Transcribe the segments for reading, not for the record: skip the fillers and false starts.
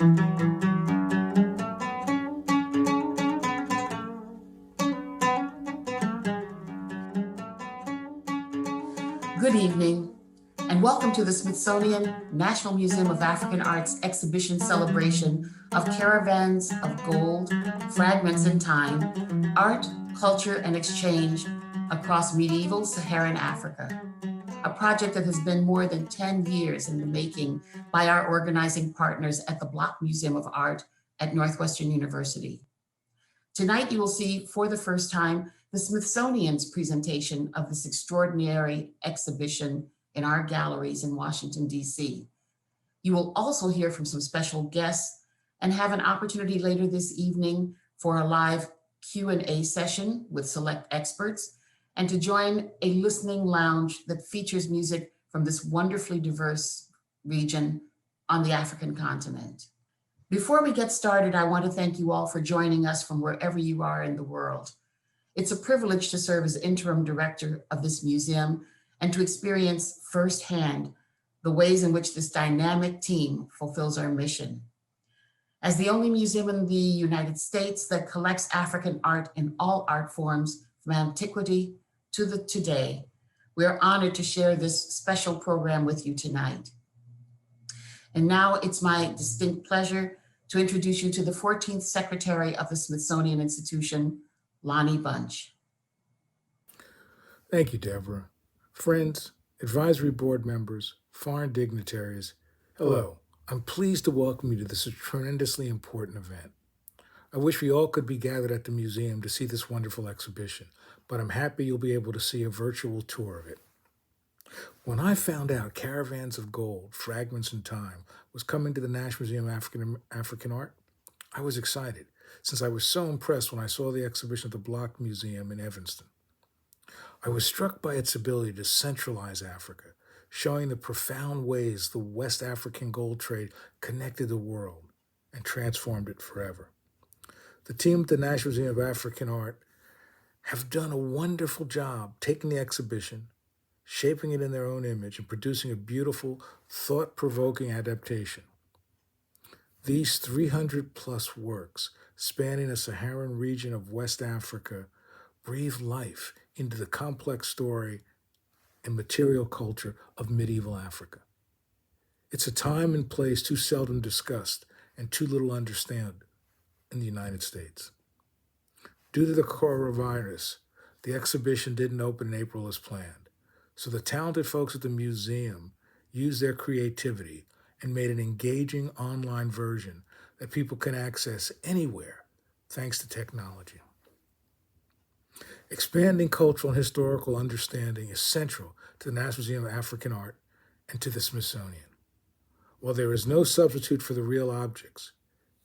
Good evening, and welcome to the Smithsonian National Museum of African Art's exhibition celebration of Caravans of Gold, Fragments in Time, Art, Culture, and Exchange across medieval Saharan Africa, a project that has been more than 10 years in the making by our organizing partners at the Block Museum of Art at Northwestern University. Tonight, you will see for the first time the Smithsonian's presentation of this extraordinary exhibition in our galleries in Washington, D.C. You will also hear from some special guests and have an opportunity later this evening for a live Q&A session with select experts and to join a listening lounge that features music from this wonderfully diverse region on the African continent. Before we get started, I want to thank you all for joining us from wherever you are in the world. It's a privilege to serve as interim director of this museum and to experience firsthand the ways in which this dynamic team fulfills our mission. As the only museum in the United States that collects African art in all art forms from antiquity to the today, we are honored to share this special program with you tonight. And now it's my distinct pleasure to introduce you to the 14th Secretary of the Smithsonian Institution, Lonnie Bunch. Thank you, Deborah. Friends, advisory board members, foreign dignitaries, hello. I'm pleased to welcome you to this tremendously important event. I wish we all could be gathered at the museum to see this wonderful exhibition, but I'm happy you'll be able to see a virtual tour of it. When I found out Caravans of Gold, Fragments in Time was coming to the National Museum of African Art, I was excited, since I was so impressed when I saw the exhibition at the Block Museum in Evanston. I was struck by its ability to centralize Africa, showing the profound ways the West African gold trade connected the world and transformed it forever. The team at the National Museum of African Art have done a wonderful job taking the exhibition, shaping it in their own image, and producing a beautiful, thought-provoking adaptation. These 300-plus works, spanning the Saharan region of West Africa, breathe life into the complex story and material culture of medieval Africa. It's a time and place too seldom discussed and too little understood in the United States. Due to the coronavirus, the exhibition didn't open in April as planned, so the talented folks at the museum used their creativity and made an engaging online version that people can access anywhere thanks to technology. Expanding cultural and historical understanding is central to the National Museum of African Art and to the Smithsonian. While there is no substitute for the real objects,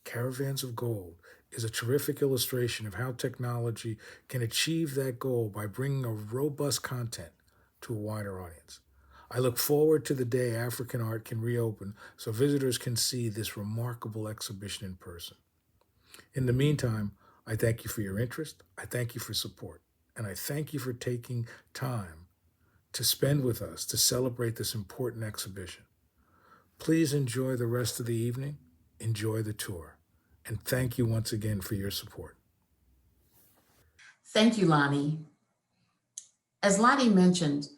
Caravans of Gold is a terrific illustration of how technology can achieve that goal by bringing a robust content to a wider audience. I look forward to the day African art can reopen so visitors can see this remarkable exhibition in person. In the meantime, I thank you for your interest, I thank you for support, and I thank you for taking time to spend with us to celebrate this important exhibition. Please enjoy the rest of the evening, enjoy the tour, and thank you once again for your support. Thank you, Lonnie. As Lonnie mentioned,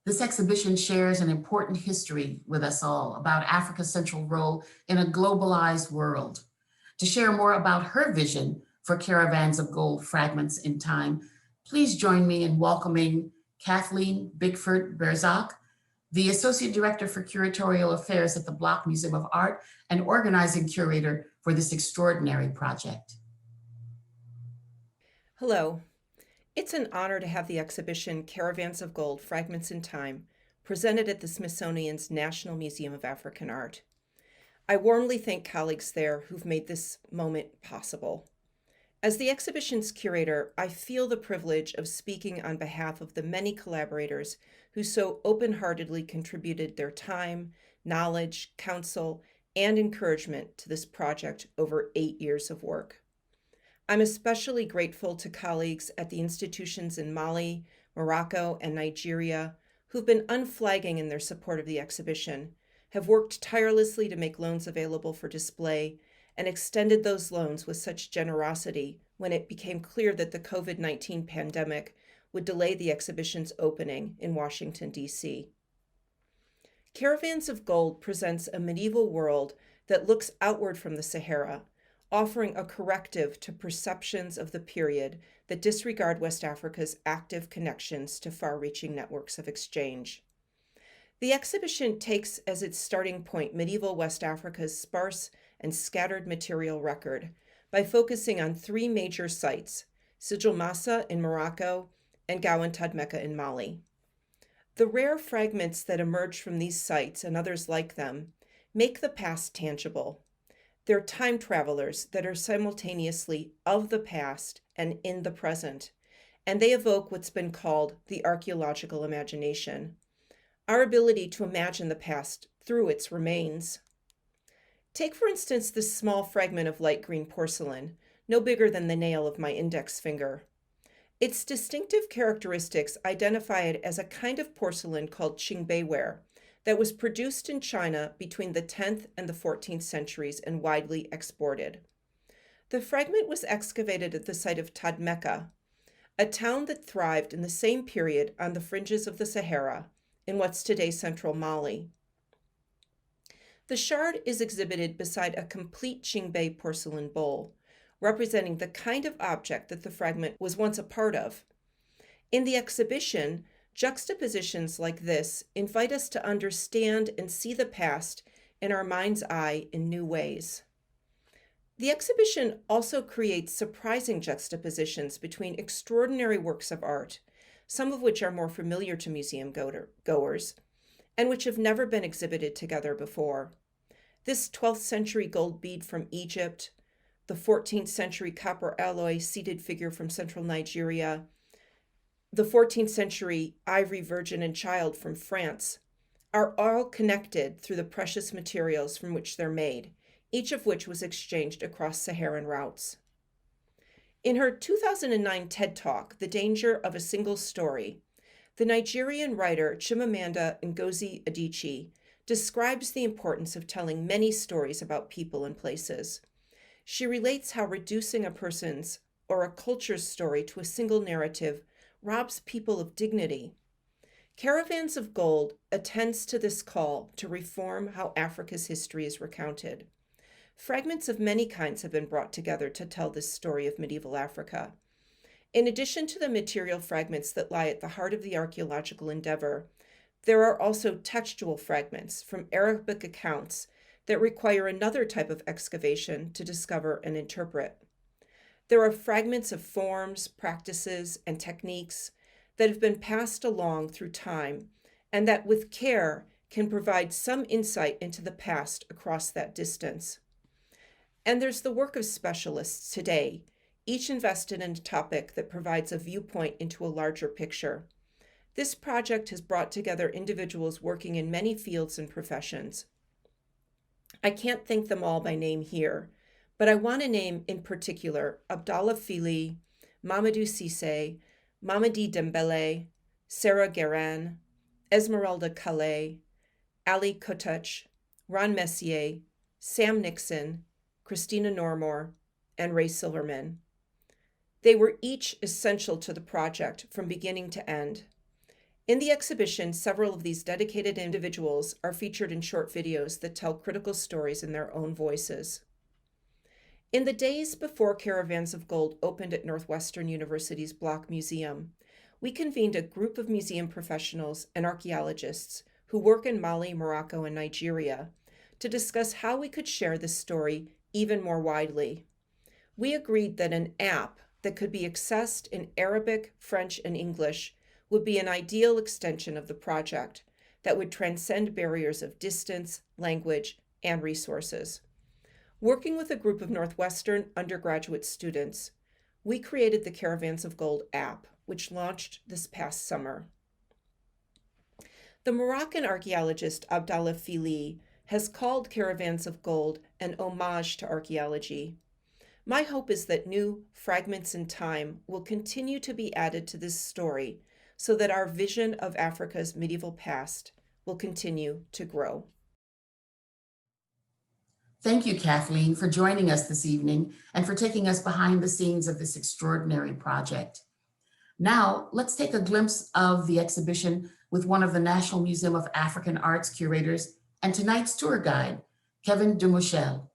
this exhibition shares an important history with us all about Africa's central role in a globalized world. To share more about her vision for Caravans of Gold, Fragments in Time, please join me in welcoming Kathleen Bigford-Berzak, the Associate Director for Curatorial Affairs at the Block Museum of Art and organizing curator for this extraordinary project. Hello. It's an honor to have the exhibition Caravans of Gold, Fragments in Time presented at the Smithsonian's National Museum of African Art. I warmly thank colleagues there who've made this moment possible. As the exhibition's curator, I feel the privilege of speaking on behalf of the many collaborators who so open-heartedly contributed their time, knowledge, counsel, and encouragement to this project over 8 years of work. I'm especially grateful to colleagues at the institutions in Mali, Morocco, and Nigeria who've been unflagging in their support of the exhibition, have worked tirelessly to make loans available for display and extended those loans with such generosity when it became clear that the COVID-19 pandemic would delay the exhibition's opening in Washington, D.C. Caravans of Gold presents a medieval world that looks outward from the Sahara, offering a corrective to perceptions of the period that disregard West Africa's active connections to far-reaching networks of exchange. The exhibition takes as its starting point medieval West Africa's sparse and scattered material record by focusing on three major sites, Sijil Massa in Morocco and Gawan Tadmeka in Mali. The rare fragments that emerge from these sites and others like them make the past tangible. They're time travelers that are simultaneously of the past and in the present, and they evoke what's been called the archaeological imagination, our ability to imagine the past through its remains. Take, for instance, this small fragment of light green porcelain, no bigger than the nail of my index finger. Its distinctive characteristics identify it as a kind of porcelain called Qingbeiware that was produced in China between the 10th and the 14th centuries and widely exported. The fragment was excavated at the site of Tadmeka, a town that thrived in the same period on the fringes of the Sahara in what's today central Mali. The shard is exhibited beside a complete Qingbei porcelain bowl, representing the kind of object that the fragment was once a part of. In the exhibition, juxtapositions like this invite us to understand and see the past in our mind's eye in new ways. The exhibition also creates surprising juxtapositions between extraordinary works of art, some of which are more familiar to museum goers, and which have never been exhibited together before. This 12th century gold bead from Egypt, the 14th century copper alloy seated figure from central Nigeria, the 14th century ivory Virgin and Child from France, are all connected through the precious materials from which they're made, each of which was exchanged across Saharan routes. In her 2009 TED Talk, The Danger of a Single Story, the Nigerian writer Chimamanda Ngozi Adichie describes the importance of telling many stories about people and places. She relates how reducing a person's or a culture's story to a single narrative robs people of dignity. Caravans of Gold attends to this call to reform how Africa's history is recounted. Fragments of many kinds have been brought together to tell this story of medieval Africa. In addition to the material fragments that lie at the heart of the archaeological endeavor, there are also textual fragments from Arabic accounts that require another type of excavation to discover and interpret. There are fragments of forms, practices, and techniques that have been passed along through time and that with care can provide some insight into the past across that distance. And there's the work of specialists today, each invested in a topic that provides a viewpoint into a larger picture. This project has brought together individuals working in many fields and professions. I can't thank them all by name here, but I want to name in particular Abdallah Fili, Mamadou Cissé, Mamadi Dembele, Sarah Guerin, Esmeralda Calais, Ali Kotach, Ron Messier, Sam Nixon, Christina Normore, and Ray Silverman. They were each essential to the project from beginning to end. In the exhibition, several of these dedicated individuals are featured in short videos that tell critical stories in their own voices. In the days before Caravans of Gold opened at Northwestern University's Block Museum, we convened a group of museum professionals and archaeologists who work in Mali, Morocco, and Nigeria to discuss how we could share this story even more widely. We agreed that an app that could be accessed in Arabic, French, and English would be an ideal extension of the project that would transcend barriers of distance, language, and resources. Working with a group of Northwestern undergraduate students, we created the Caravans of Gold app, which launched this past summer. The Moroccan archaeologist Abdallah Fili has called Caravans of Gold an homage to archaeology. My hope is that new fragments in time will continue to be added to this story so that our vision of Africa's medieval past will continue to grow. Thank you, Kathleen, for joining us this evening and for taking us behind the scenes of this extraordinary project. Now, let's take a glimpse of the exhibition with one of the National Museum of African Arts curators and tonight's tour guide, Kevin Dumouchel.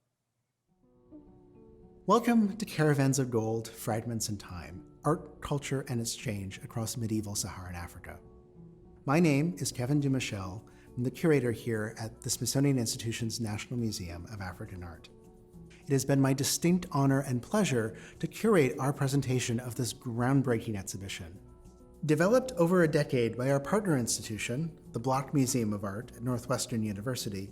Welcome to Caravans of Gold, Fragments in Time, Art, Culture, and Exchange across medieval Saharan Africa. My name is Kevin Dumouchel. I'm the curator here at the Smithsonian Institution's National Museum of African Art. It has been my distinct honor and pleasure to curate our presentation of this groundbreaking exhibition. Developed over a decade by our partner institution, the Block Museum of Art at Northwestern University,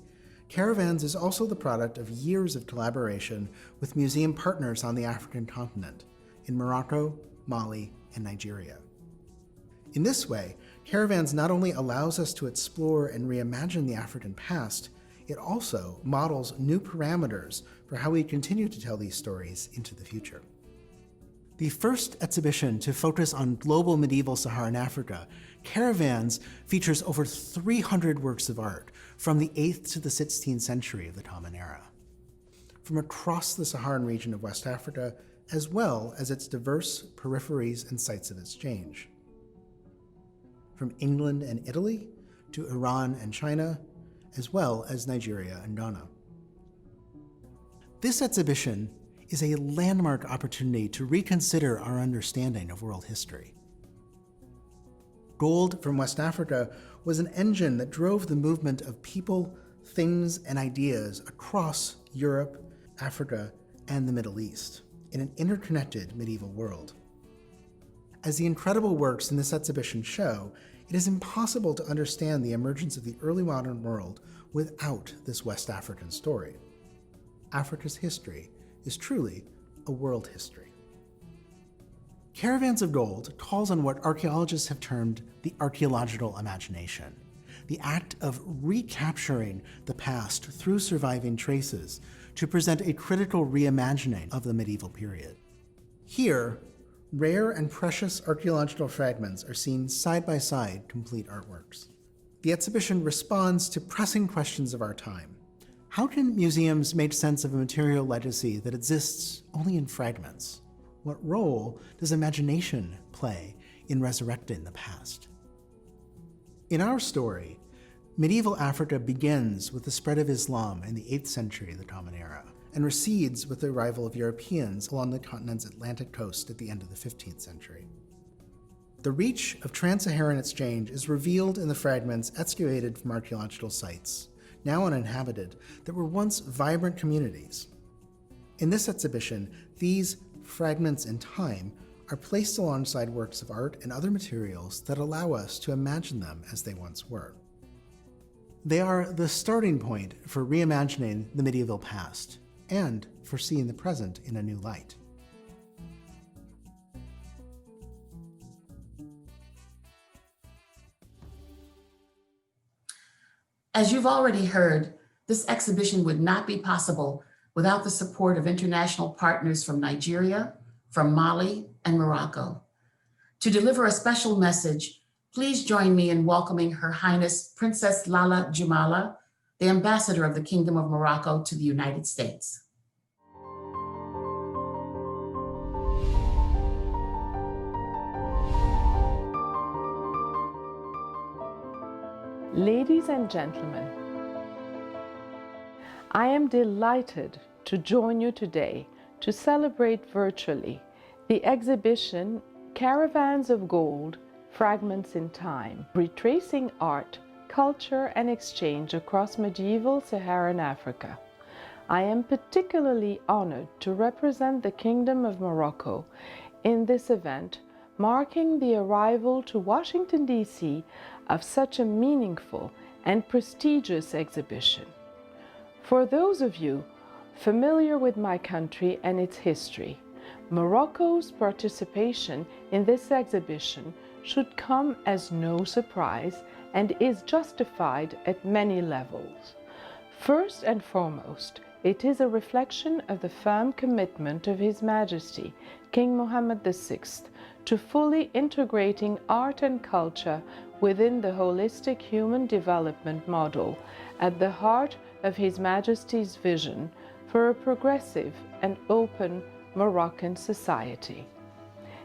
Caravans is also the product of years of collaboration with museum partners on the African continent, in Morocco, Mali, and Nigeria. In this way, Caravans not only allows us to explore and reimagine the African past, it also models new parameters for how we continue to tell these stories into the future. The first exhibition to focus on global medieval Saharan Africa, Caravans features over 300 works of art from the 8th to the 16th century of the Common Era, from across the Saharan region of West Africa, as well as its diverse peripheries and sites of exchange. From England and Italy to Iran and China, as well as Nigeria and Ghana. This exhibition is a landmark opportunity to reconsider our understanding of world history. Gold from West Africa was an engine that drove the movement of people, things, and ideas across Europe, Africa, and the Middle East in an interconnected medieval world. As the incredible works in this exhibition show, it is impossible to understand the emergence of the early modern world without this West African story. Africa's history is truly a world history. Caravans of Gold calls on what archaeologists have termed the archaeological imagination, the act of recapturing the past through surviving traces to present a critical reimagining of the medieval period. Here, rare and precious archaeological fragments are seen side by side complete artworks. The exhibition responds to pressing questions of our time. How can museums make sense of a material legacy that exists only in fragments? What role does imagination play in resurrecting the past? In our story, medieval Africa begins with the spread of Islam in the 8th century of the Common Era, and recedes with the arrival of Europeans along the continent's Atlantic coast at the end of the 15th century. The reach of trans-Saharan exchange is revealed in the fragments excavated from archaeological sites, now uninhabited, that were once vibrant communities. In this exhibition, these fragments in time are placed alongside works of art and other materials that allow us to imagine them as they once were. They are the starting point for reimagining the medieval past and for seeing the present in a new light. As you've already heard, this exhibition would not be possible without the support of international partners from Nigeria, from Mali, and Morocco. To deliver a special message, please join me in welcoming Her Highness Princess Lala Jumala, the Ambassador of the Kingdom of Morocco to the United States. Ladies and gentlemen, I am delighted to join you today to celebrate virtually the exhibition Caravans of Gold, Fragments in Time, retracing art, culture, and exchange across medieval Saharan Africa. I am particularly honored to represent the Kingdom of Morocco in this event, marking the arrival to Washington, D.C. of such a meaningful and prestigious exhibition. For those of you familiar with my country and its history, Morocco's participation in this exhibition should come as no surprise and is justified at many levels. First and foremost, it is a reflection of the firm commitment of His Majesty, King Mohammed VI, to fully integrating art and culture within the holistic human development model at the heart of His Majesty's vision for a progressive and open Moroccan society.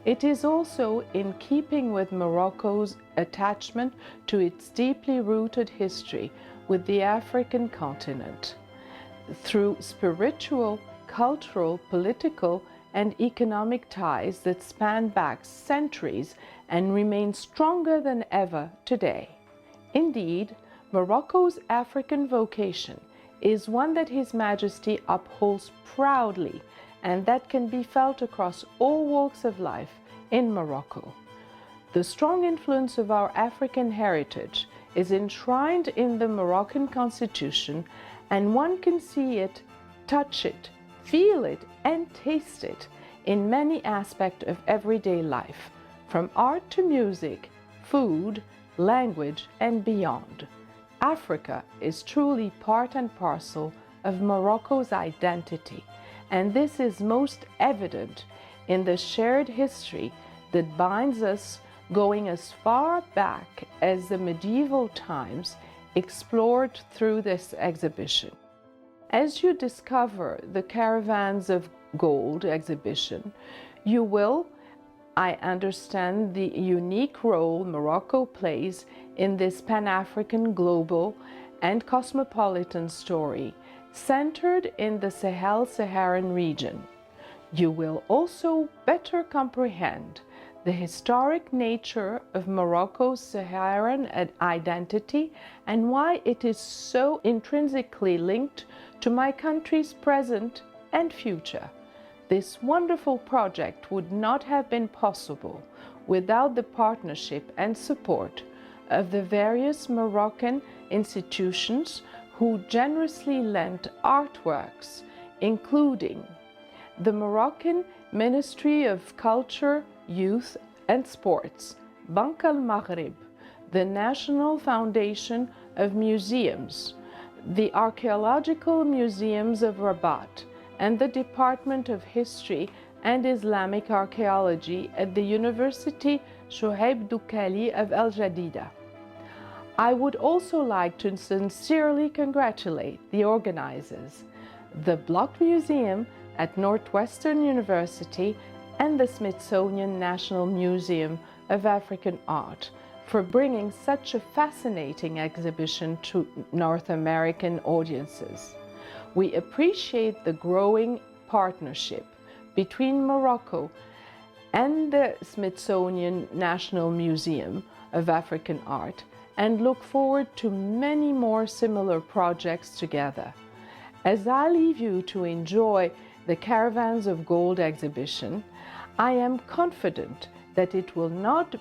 It is also in keeping with Morocco's attachment to its deeply rooted history with the African continent, through spiritual, cultural, political, and economic ties that span back centuries and remain stronger than ever today. Indeed, Morocco's African vocation is one that His Majesty upholds proudly and that can be felt across all walks of life in Morocco. The strong influence of our African heritage is enshrined in the Moroccan Constitution, and one can see it, touch it, feel it, and taste it in many aspects of everyday life, from art to music, food, language, and beyond. Africa is truly part and parcel of Morocco's identity, and this is most evident in the shared history that binds us, going as far back as the medieval times, explored through this exhibition. As you discover the Caravans of Gold exhibition, you will, I understand, the unique role Morocco plays in this Pan-African, global, and cosmopolitan story centered in the Sahel-Saharan region. You will also better comprehend the historic nature of Morocco's Saharan identity and why it is so intrinsically linked to my country's present and future. This wonderful project would not have been possible without the partnership and support of the various Moroccan institutions who generously lent artworks, including the Moroccan Ministry of Culture, Youth and Sports, Bank al-Maghrib, the National Foundation of Museums, the Archaeological Museums of Rabat, and the Department of History and Islamic Archaeology at the University Shoaib Doukali of Al Jadida. I would also like to sincerely congratulate the organizers, the Block Museum at Northwestern University and the Smithsonian National Museum of African Art for bringing such a fascinating exhibition to North American audiences. We appreciate the growing partnership between Morocco and the Smithsonian National Museum of African Art and look forward to many more similar projects together. As I leave you to enjoy the Caravans of Gold exhibition, I am confident that it will not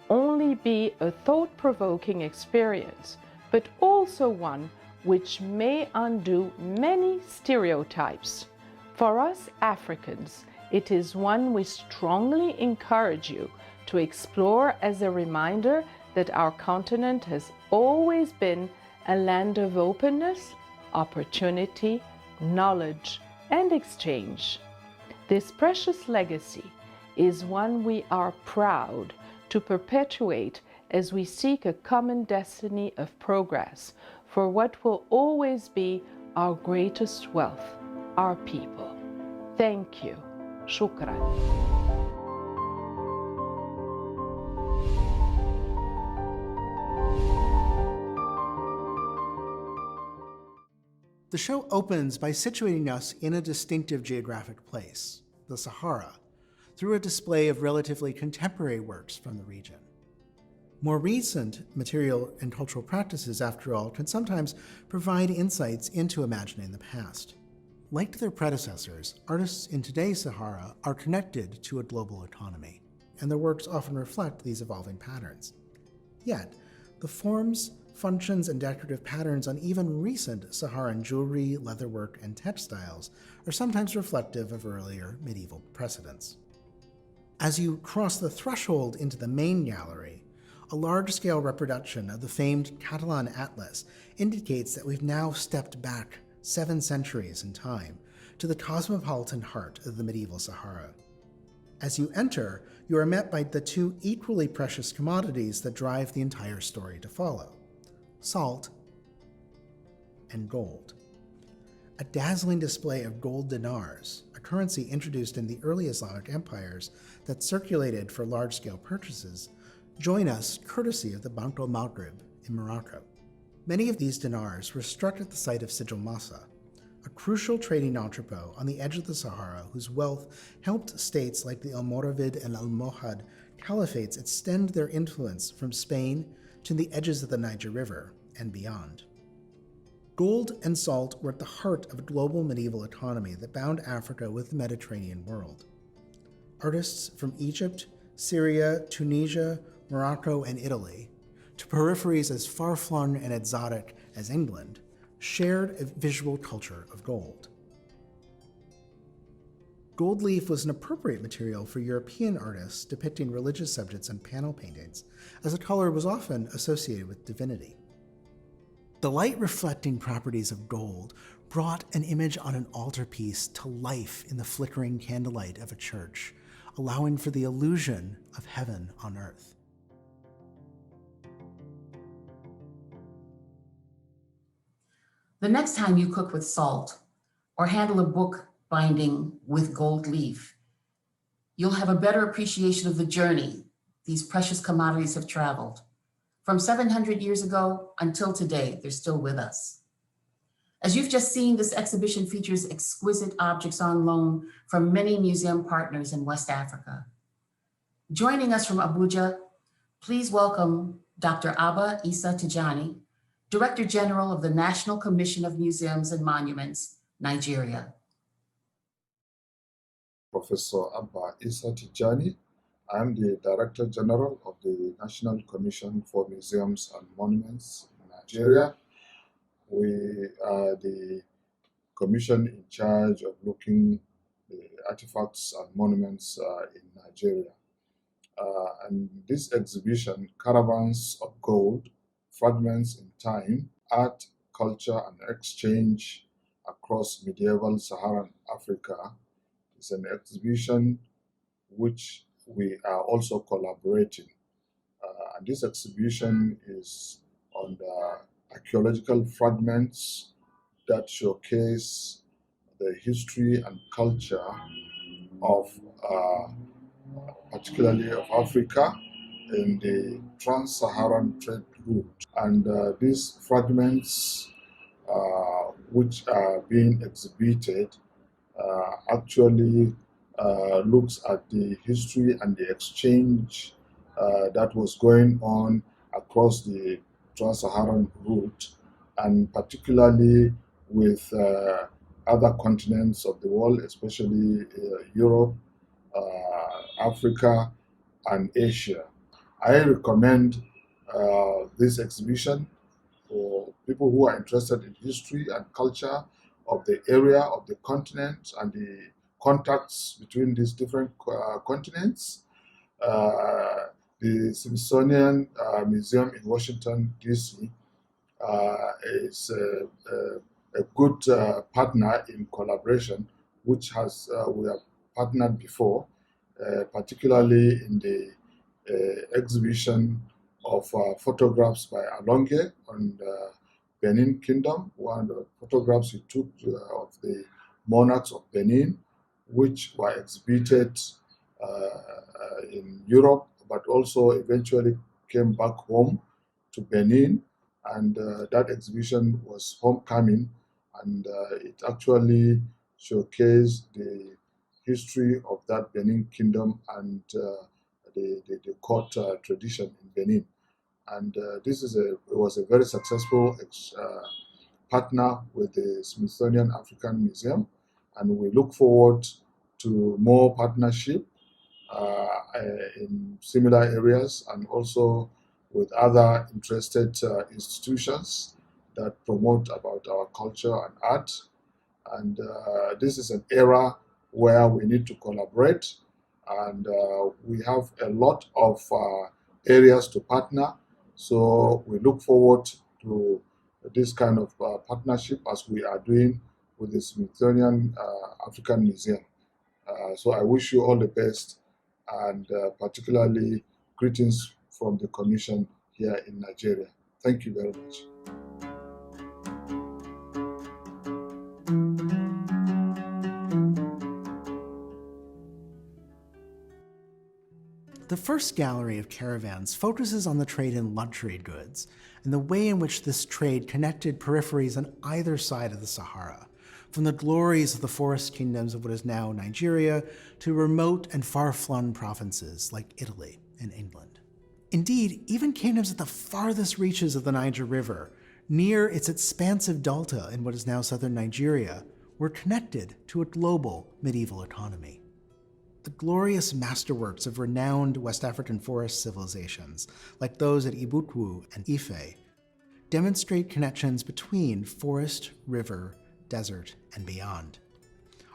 only be a thought-provoking experience, but also one which may undo many stereotypes. For us Africans, it is one we strongly encourage you to explore as a reminder that our continent has always been a land of openness, opportunity, knowledge, and exchange. This precious legacy is one we are proud to perpetuate as we seek a common destiny of progress for what will always be our greatest wealth, our people. Thank you. Shukran. The show opens by situating us in a distinctive geographic place, the Sahara, through a display of relatively contemporary works from the region. More recent material and cultural practices, after all, can sometimes provide insights into imagining the past. Like their predecessors, artists in today's Sahara are connected to a global economy, and their works often reflect these evolving patterns. Yet, the forms, functions, and decorative patterns on even recent Saharan jewelry, leatherwork, and textiles are sometimes reflective of earlier medieval precedents. As you cross the threshold into the main gallery, a large-scale reproduction of the famed Catalan Atlas indicates that we've now stepped back 7 centuries in time to the cosmopolitan heart of the medieval Sahara. As you enter, you are met by the 2 equally precious commodities that drive the entire story to follow: salt and gold. a dazzling display of gold dinars, a currency introduced in the early Islamic empires that circulated for large-scale purchases, join us courtesy of the Bank al Maghrib in Morocco. Many of these dinars were struck at the site of Sijil Massa, a crucial trading entrepot on the edge of the Sahara whose wealth helped states like the Almoravid and Almohad caliphates extend their influence from Spain to the edges of the Niger River and beyond. Gold and salt were at the heart of a global medieval economy that bound Africa with the Mediterranean world. Artists from Egypt, Syria, Tunisia, Morocco, and Italy, to peripheries as far-flung and exotic as England, shared a visual culture of gold. Gold leaf was an appropriate material for European artists depicting religious subjects in panel paintings, as the color was often associated with divinity. The light-reflecting properties of gold brought an image on an altarpiece to life in the flickering candlelight of a church, allowing for the illusion of heaven on earth. The next time you cook with salt or handle a book binding with gold leaf, you'll have a better appreciation of the journey these precious commodities have traveled. From 700 years ago until today, they're still with us. As you've just seen, this exhibition features exquisite objects on loan from many museum partners in West Africa. Joining us from Abuja, please welcome Dr. Abba Issa Tijani, Director General of the National Commission of Museums and Monuments, Nigeria. Professor Abba Issa Tijani. I'm the Director General of the National Commission for Museums and Monuments in Nigeria. We are the commission in charge of looking the artifacts and monuments in Nigeria. And this exhibition, Caravans of Gold, Fragments in Time, Art, Culture and Exchange Across Medieval Saharan Africa, is an exhibition which we are also collaborating. And this exhibition is on the archaeological fragments that showcase the history and culture of particularly of Africa in the trans-Saharan trade route. And these fragments which are being exhibited actually looks at the history and the exchange that was going on across the trans-Saharan route, and particularly with other continents of the world, especially Europe, Africa, and Asia. I recommend this exhibition for people who are interested in history and culture of the area, of the continent, and the contacts between these different continents. The Smithsonian Museum in Washington, D.C. Is a good partner in collaboration, which has we have partnered before, particularly in the exhibition of photographs by Alonge on the Benin Kingdom, one of the photographs he took of the monarchs of Benin, which were exhibited in Europe, but also eventually came back home to Benin. And that exhibition was homecoming, and it actually showcased the history of that Benin Kingdom and the court tradition in Benin. And this is it was a very successful partner with the Smithsonian African Museum, and we look forward to more partnership in similar areas, and also with other interested institutions that promote about our culture and art. And this is an era where we need to collaborate, and we have a lot of areas to partner. So we look forward to this kind of partnership as we are doing with the Smithsonian African Museum. So I wish you all the best, and particularly greetings from the Commission here in Nigeria. Thank you very much. The first gallery of caravans focuses on the trade in luxury goods and the way in which this trade connected peripheries on either side of the Sahara, from the glories of the forest kingdoms of what is now Nigeria to remote and far-flung provinces like Italy and England. Indeed, even kingdoms at the farthest reaches of the Niger River, near its expansive delta in what is now southern Nigeria, were connected to a global medieval economy. The glorious masterworks of renowned West African forest civilizations, like those at Ibutwu and Ife, demonstrate connections between forest, river, desert, and beyond.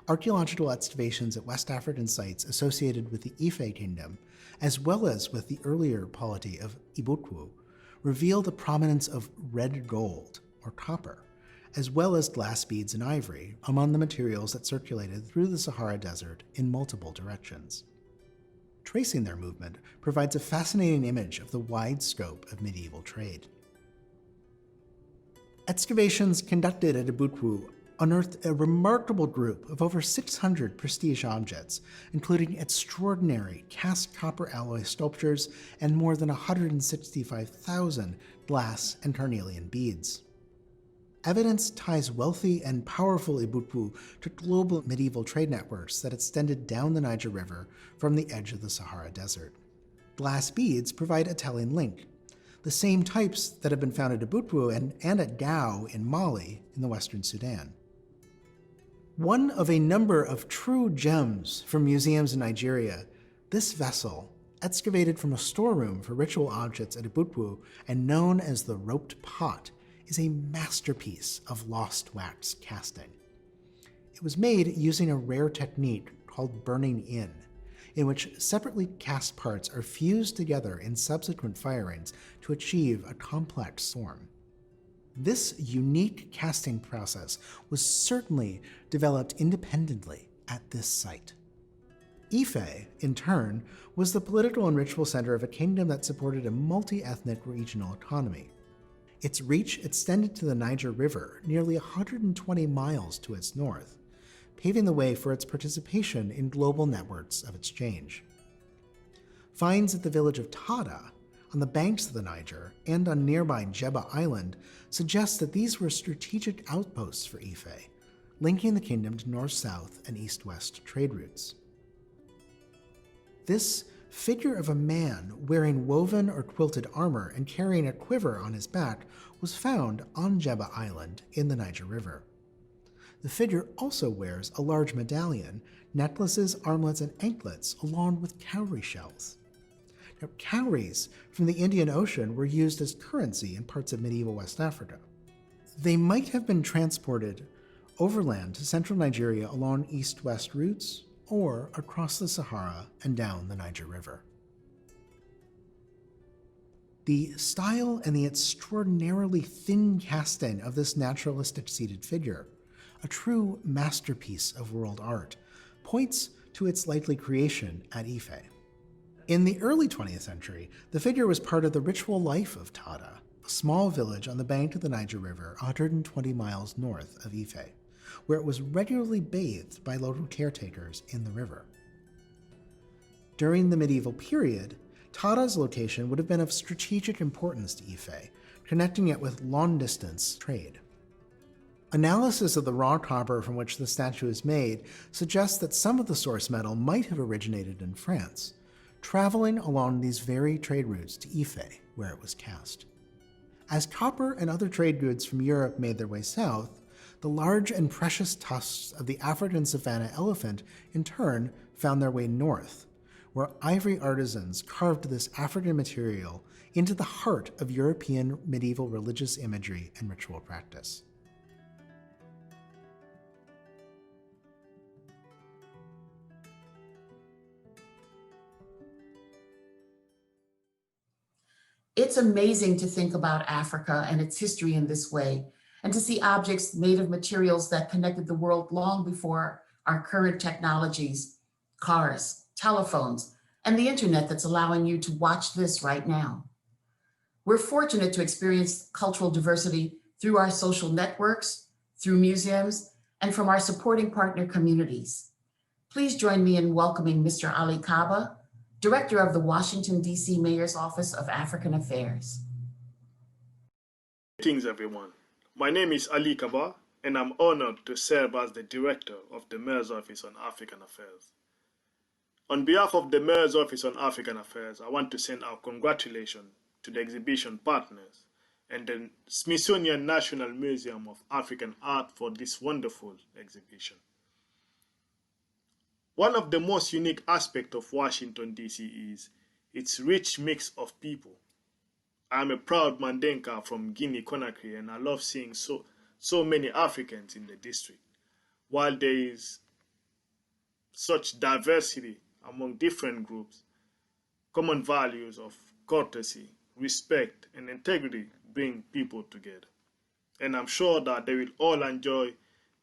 Archaeological excavations at West African sites associated with the Ife kingdom, as well as with the earlier polity of Ibutwu, reveal the prominence of red gold, or copper, as well as glass beads and ivory among the materials that circulated through the Sahara Desert in multiple directions. Tracing their movement provides a fascinating image of the wide scope of medieval trade. Excavations conducted at Ibutwu unearthed a remarkable group of over 600 prestige objects, including extraordinary cast copper alloy sculptures and more than 165,000 glass and carnelian beads. Evidence ties wealthy and powerful Ibutwu to global medieval trade networks that extended down the Niger River from the edge of the Sahara Desert. Glass beads provide a telling link, the same types that have been found at Ibutwu and at Gao in Mali in the Western Sudan. One of a number of true gems from museums in Nigeria, this vessel, excavated from a storeroom for ritual objects at Ibutwu and known as the roped pot, is a masterpiece of lost wax casting. It was made using a rare technique called burning in which separately cast parts are fused together in subsequent firings to achieve a complex form. This unique casting process was certainly developed independently at this site. Ife, in turn, was the political and ritual center of a kingdom that supported a multi-ethnic regional economy. Its reach extended to the Niger River, nearly 120 miles to its north, paving the way for its participation in global networks of exchange. Finds at the village of Tada, on the banks of the Niger, and on nearby Jebba Island suggest that these were strategic outposts for Ife, linking the kingdom to north-south and east-west trade routes. This figure of a man wearing woven or quilted armor and carrying a quiver on his back was found on Jebba Island in the Niger River. The figure also wears a large medallion, necklaces, armlets, and anklets, along with cowrie shells. Now, cowries from the Indian Ocean were used as currency in parts of medieval West Africa. They might have been transported overland to central Nigeria along east-west routes or across the Sahara and down the Niger River. The style and the extraordinarily thin casting of this naturalistic seated figure, a true masterpiece of world art, points to its likely creation at Ife. In the early 20th century, the figure was part of the ritual life of Tada, a small village on the bank of the Niger River 120 miles north of Ife, where it was regularly bathed by local caretakers in the river. During the medieval period, Tada's location would have been of strategic importance to Ife, connecting it with long-distance trade. Analysis of the raw copper from which the statue is made suggests that some of the source metal might have originated in France, traveling along these very trade routes to Ife, where it was cast. As copper and other trade goods from Europe made their way south, the large and precious tusks of the African savanna elephant in turn found their way north, where ivory artisans carved this African material into the heart of European medieval religious imagery and ritual practice. It's amazing to think about Africa and its history in this way, and to see objects made of materials that connected the world long before our current technologies, cars, telephones, and the internet that's allowing you to watch this right now. We're fortunate to experience cultural diversity through our social networks, through museums, and from our supporting partner communities. Please join me in welcoming Mr. Ali Kaba, Director of the Washington, D.C. Mayor's Office of African Affairs. Greetings, everyone. My name is Ali Kaba, and I'm honored to serve as the Director of the Mayor's Office on African Affairs. On behalf of the Mayor's Office on African Affairs, I want to send our congratulations to the exhibition partners and the Smithsonian National Museum of African Art for this wonderful exhibition. One of the most unique aspects of Washington, D.C. is its rich mix of people. I'm a proud Mandenka from Guinea-Conakry, and I love seeing so many Africans in the district. While there is such diversity among different groups, common values of courtesy, respect, and integrity bring people together. And I'm sure that they will all enjoy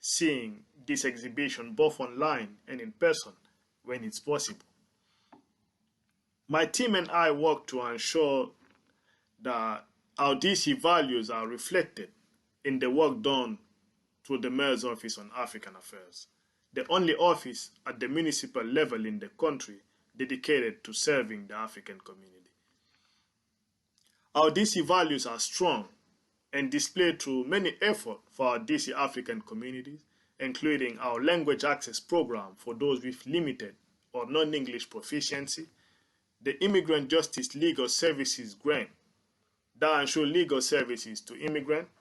seeing this exhibition both online and in person when it's possible. My team and I work to ensure that our DC values are reflected in the work done through the Mayor's Office on African Affairs, the only office at the municipal level in the country dedicated to serving the African community. Our DC values are strong and displayed through many efforts for our DC African communities, including our language access program for those with limited or non-English proficiency, the Immigrant Justice Legal Services Grant that ensure legal services to immigrants,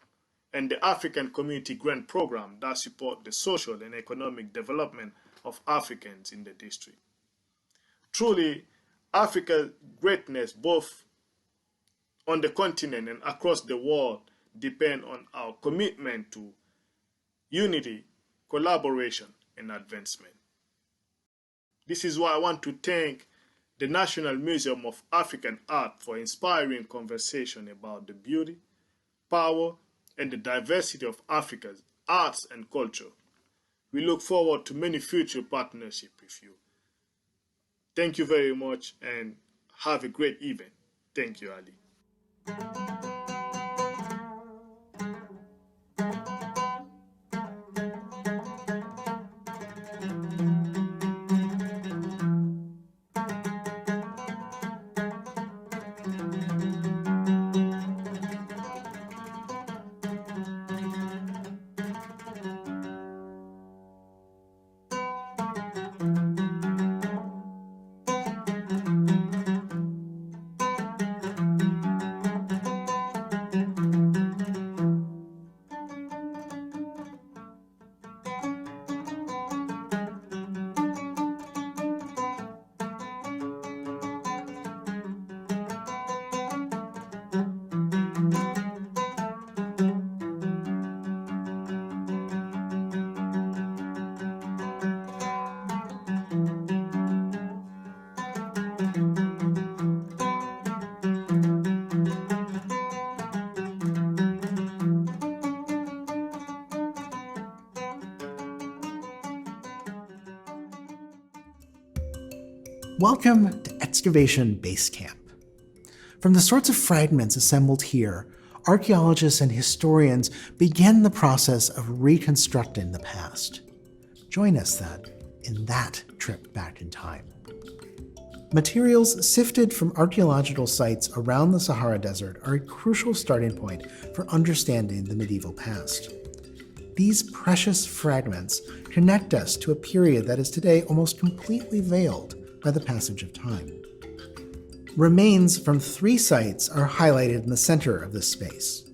and the African Community Grant Program that support the social and economic development of Africans in the district. Truly, Africa's greatness both on the continent and across the world depend on our commitment to unity, collaboration, and advancement. This is why I want to thank the National Museum of African Art for inspiring conversation about the beauty, power, and the diversity of Africa's arts and culture. We look forward to many future partnerships with you. Thank you very much and have a great event. Thank you, Ali. Welcome to Excavation Base Camp. From the sorts of fragments assembled here, archaeologists and historians begin the process of reconstructing the past. Join us then in that trip back in time. Materials sifted from archaeological sites around the Sahara Desert are a crucial starting point for understanding the medieval past. These precious fragments connect us to a period that is today almost completely veiled by the passage of time. Remains from 3 sites are highlighted in the center of this space: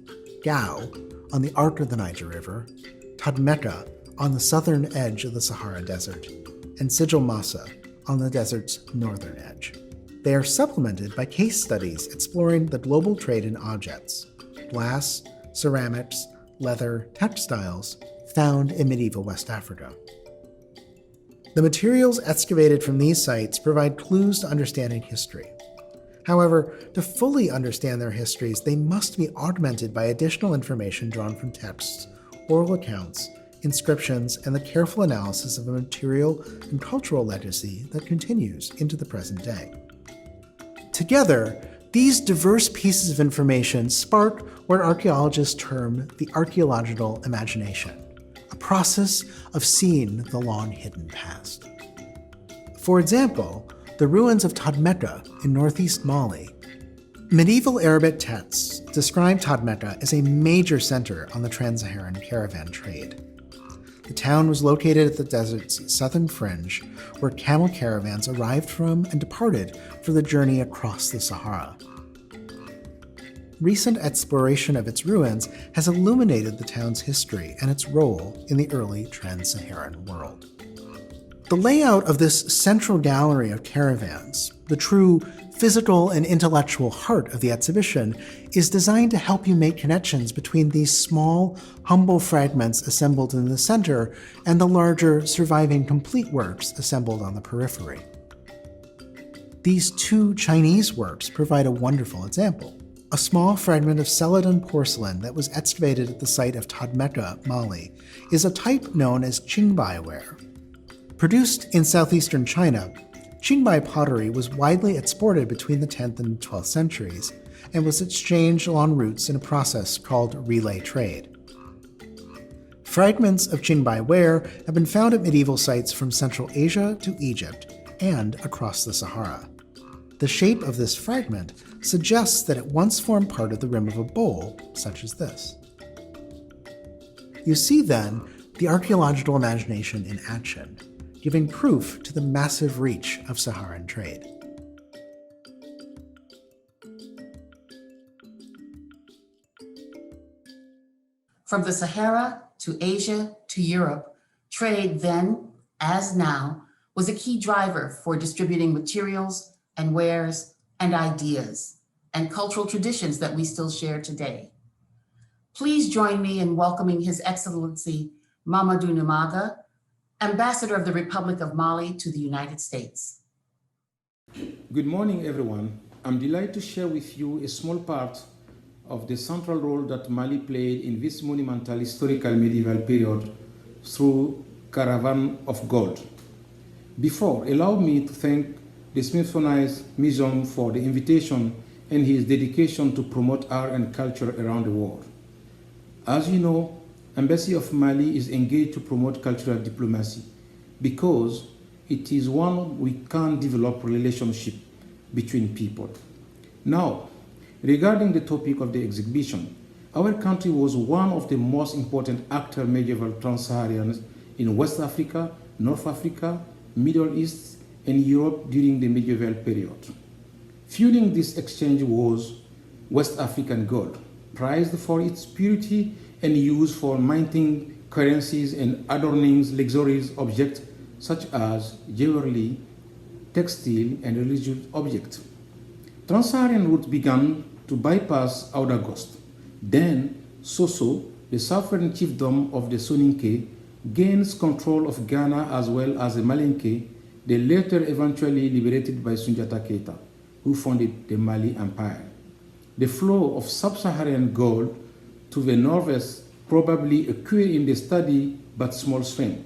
Gao on the arc of the Niger River, Tadmeka on the southern edge of the Sahara Desert, and Sigil Massa on the desert's northern edge. They are supplemented by case studies exploring the global trade in objects, glass, ceramics, leather, textiles, found in medieval West Africa. The materials excavated from these sites provide clues to understanding history. However, to fully understand their histories, they must be augmented by additional information drawn from texts, oral accounts, inscriptions, and the careful analysis of a material and cultural legacy that continues into the present day. Together, these diverse pieces of information spark what archaeologists term the archaeological imagination, a process of seeing the long-hidden past. For example, the ruins of Tadmeka in northeast Mali. Medieval Arabic texts describe Tadmeka as a major center on the trans-Saharan caravan trade. The town was located at the desert's southern fringe, where camel caravans arrived from and departed for the journey across the Sahara. Recent exploration of its ruins has illuminated the town's history and its role in the early trans-Saharan world. The layout of this central gallery of caravans, the true physical and intellectual heart of the exhibition, is designed to help you make connections between these small, humble fragments assembled in the center and the larger, surviving complete works assembled on the periphery. These two Chinese works provide a wonderful example. A small fragment of Celadon porcelain that was excavated at the site of Tadmeka, Mali, is a type known as Qingbai ware. Produced in southeastern China, Qingbai pottery was widely exported between the 10th and 12th centuries and was exchanged along routes in a process called relay trade. Fragments of Qingbai ware have been found at medieval sites from Central Asia to Egypt and across the Sahara. The shape of this fragment suggests that it once formed part of the rim of a bowl, such as this. You see, then, the archaeological imagination in action, giving proof to the massive reach of Saharan trade. From the Sahara to Asia to Europe, trade then, as now, was a key driver for distributing materials and wares and ideas and cultural traditions that we still share today. Please join me in welcoming His Excellency Mamadou Nimaga, Ambassador of the Republic of Mali to the United States. Good morning, everyone. I'm delighted to share with you a small part of the central role that Mali played in this monumental historical medieval period through Caravans of Gold. Before, allow me to thank the Smithsonian Museum for the invitation and his dedication to promote art and culture around the world. As you know, Embassy of Mali is engaged to promote cultural diplomacy because it is one we can develop relationship between people. Now, regarding the topic of the exhibition, our country was one of the most important actors medieval trans-Saharians in West Africa, North Africa, Middle East, and Europe during the medieval period. Fueling this exchange was West African gold, prized for its purity and used for minting currencies and adorning luxurious objects such as jewelry, textile, and religious objects. Trans-Saharan routes began to bypass Ouagadougou. Then, Soso, the sovereign chiefdom of the Soninke, gains control of Ghana as well as the Malinke, the latter eventually liberated by Sundiata Keita, who founded the Mali Empire. The flow of sub-Saharan gold to the northwest probably occurred in the steady but small stream.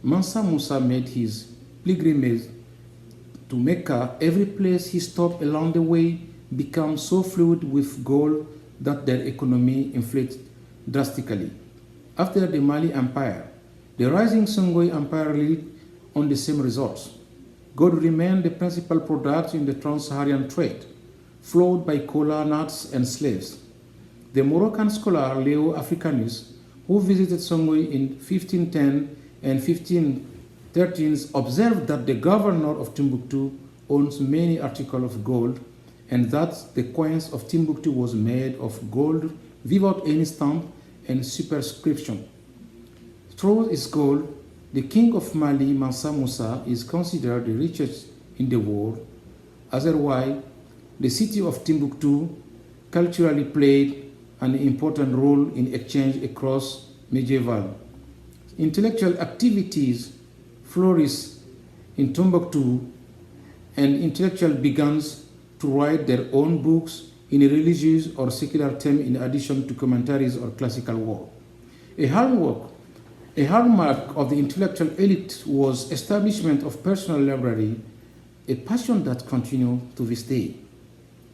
Mansa Musa made his pilgrimage to Mecca. Every place he stopped along the way became so fluid with gold that their economy inflated drastically. After the Mali Empire, the rising Songhai Empire led on the same results. Gold remained the principal product in the trans-Saharan trade, flowed by cola, nuts, and slaves. The Moroccan scholar Leo Africanus, who visited Songhai in 1510 and 1513, observed that the governor of Timbuktu owns many articles of gold and that the coins of Timbuktu was made of gold without any stamp and superscription. Through its gold, the king of Mali, Mansa Musa, is considered the richest in the world. Otherwise, the city of Timbuktu culturally played an important role in exchange across medieval. Intellectual activities flourished in Timbuktu, and intellectuals began to write their own books in a religious or secular theme in addition to commentaries or classical work. A hallmark of the intellectual elite was establishment of personal library, a passion that continues to this day.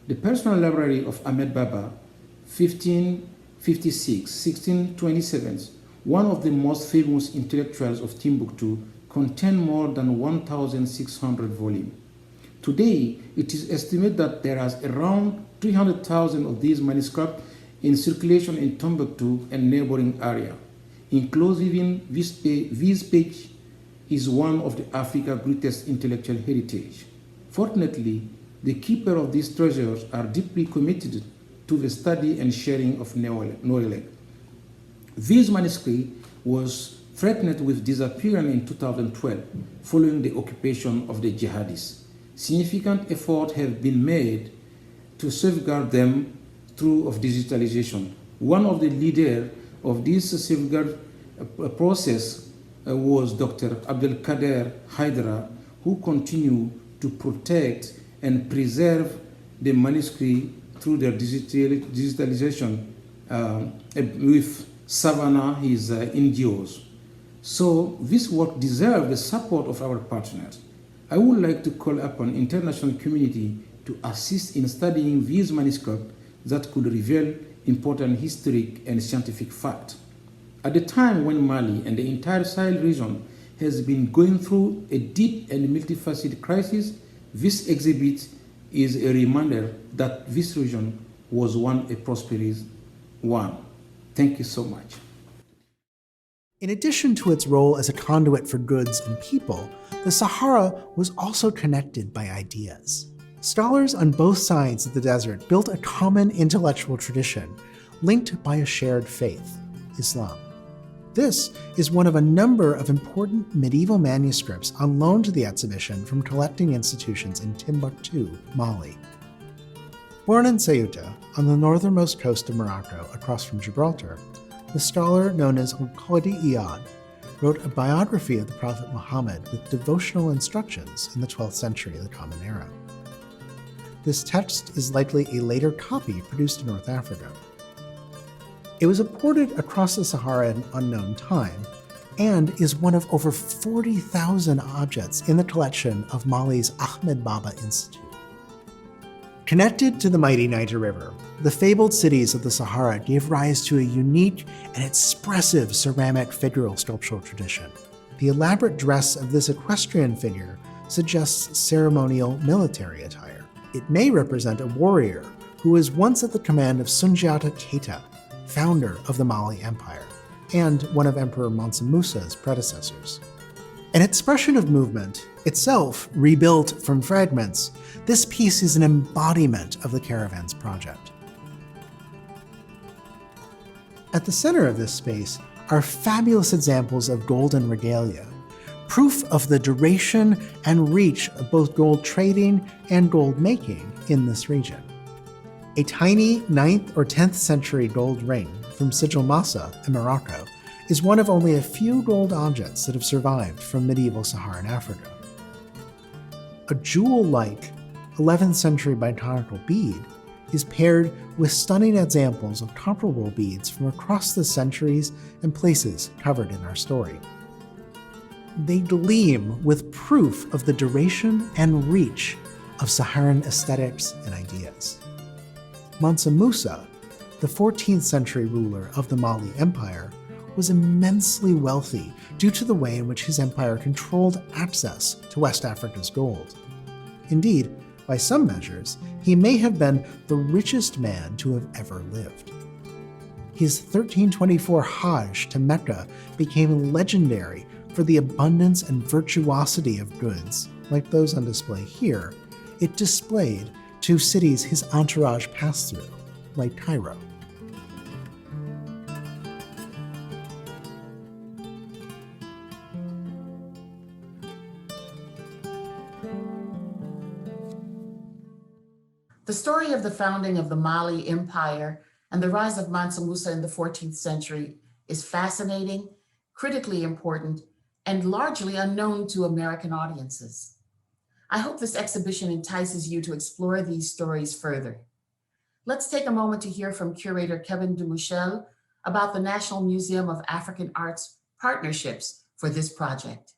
The personal library of Ahmed Baba, 1556-1627, one of the most famous intellectuals of Timbuktu, contained more than 1,600 volumes. Today, it is estimated that there are around 300,000 of these manuscripts in circulation in Timbuktu and neighboring area. Inclusive this page is one of the Africa's greatest intellectual heritage. Fortunately, the keeper of these treasures are deeply committed to the study and sharing of knowledge. This manuscript was threatened with disappearance in 2012 following the occupation of the jihadists. Significant efforts have been made to safeguard them through digitalization. One of the leaders of this safeguard process was Dr. Abdelkader Haidara, who continued to protect and preserve the manuscript through their digitalization with Savannah, his NGOs. So this work deserves the support of our partners. I would like to call upon international community to assist in studying these manuscripts that could reveal important historic and scientific facts. At the time when Mali and the entire Sahel region has been going through a deep and multifaceted crisis, this exhibit is a reminder that this region was once a prosperous one. Thank you so much. In addition to its role as a conduit for goods and people, the Sahara was also connected by ideas. Scholars on both sides of the desert built a common intellectual tradition linked by a shared faith, Islam. This is one of a number of important medieval manuscripts on loan to the exhibition from collecting institutions in Timbuktu, Mali. Born in Ceuta, on the northernmost coast of Morocco across from Gibraltar, the scholar known as Al-Qadi Iyad wrote a biography of the Prophet Muhammad with devotional instructions in the 12th century of the Common Era. This text is likely a later copy produced in North Africa. It was imported across the Sahara at an unknown time and is one of over 40,000 objects in the collection of Mali's Ahmed Baba Institute. Connected to the mighty Niger River, the fabled cities of the Sahara gave rise to a unique and expressive ceramic figural sculptural tradition. The elaborate dress of this equestrian figure suggests ceremonial military attire. It may represent a warrior who was once at the command of Sundiata Keita, founder of the Mali Empire, and one of Emperor Mansa Musa's predecessors. An expression of movement, itself rebuilt from fragments, this piece is an embodiment of the Caravans project. At the center of this space are fabulous examples of golden regalia, proof of the duration and reach of both gold trading and gold making in this region. A tiny 9th or 10th century gold ring from Sigil Massa in Morocco is one of only a few gold objects that have survived from medieval Saharan Africa. A jewel-like 11th century biconical bead is paired with stunning examples of comparable beads from across the centuries and places covered in our story. They gleam with proof of the duration and reach of Saharan aesthetics and ideas. Mansa Musa, the 14th century ruler of the Mali Empire, was immensely wealthy due to the way in which his empire controlled access to West Africa's gold. Indeed, by some measures, he may have been the richest man to have ever lived. His 1324 Hajj to Mecca became legendary for the abundance and virtuosity of goods, like those on display here, it displayed to cities his entourage passed through, like Cairo. The story of the founding of the Mali Empire and the rise of Mansa Musa in the 14th century is fascinating, critically important, and largely unknown to American audiences. I hope this exhibition entices you to explore these stories further. Let's take a moment to hear from curator Kevin Demuchel about the National Museum of African Art's partnerships for this project.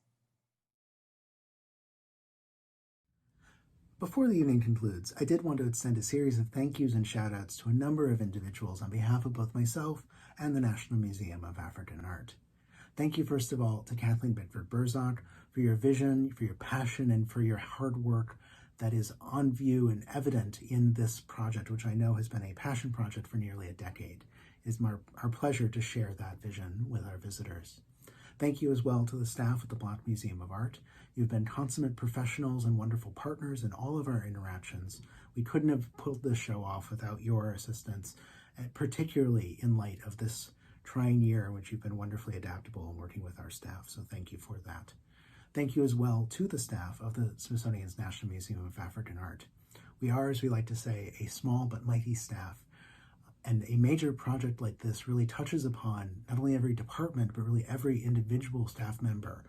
Before the evening concludes, I did want to extend a series of thank yous and shout outs to a number of individuals on behalf of both myself and the National Museum of African Art. Thank you, first of all, to Kathleen Bickford-Burzak for your vision, for your passion, and for your hard work that is on view and evident in this project, which I know has been a passion project for nearly a decade. It is our pleasure to share that vision with our visitors. Thank you as well to the staff at the Black Museum of Art. You've been consummate professionals and wonderful partners in all of our interactions. We couldn't have pulled this show off without your assistance, particularly in light of this trying year in which you've been wonderfully adaptable in working with our staff, so thank you for that. Thank you as well to the staff of the Smithsonian's National Museum of African Art. We are, as we like to say, a small but mighty staff, and a major project like this really touches upon not only every department, but really every individual staff member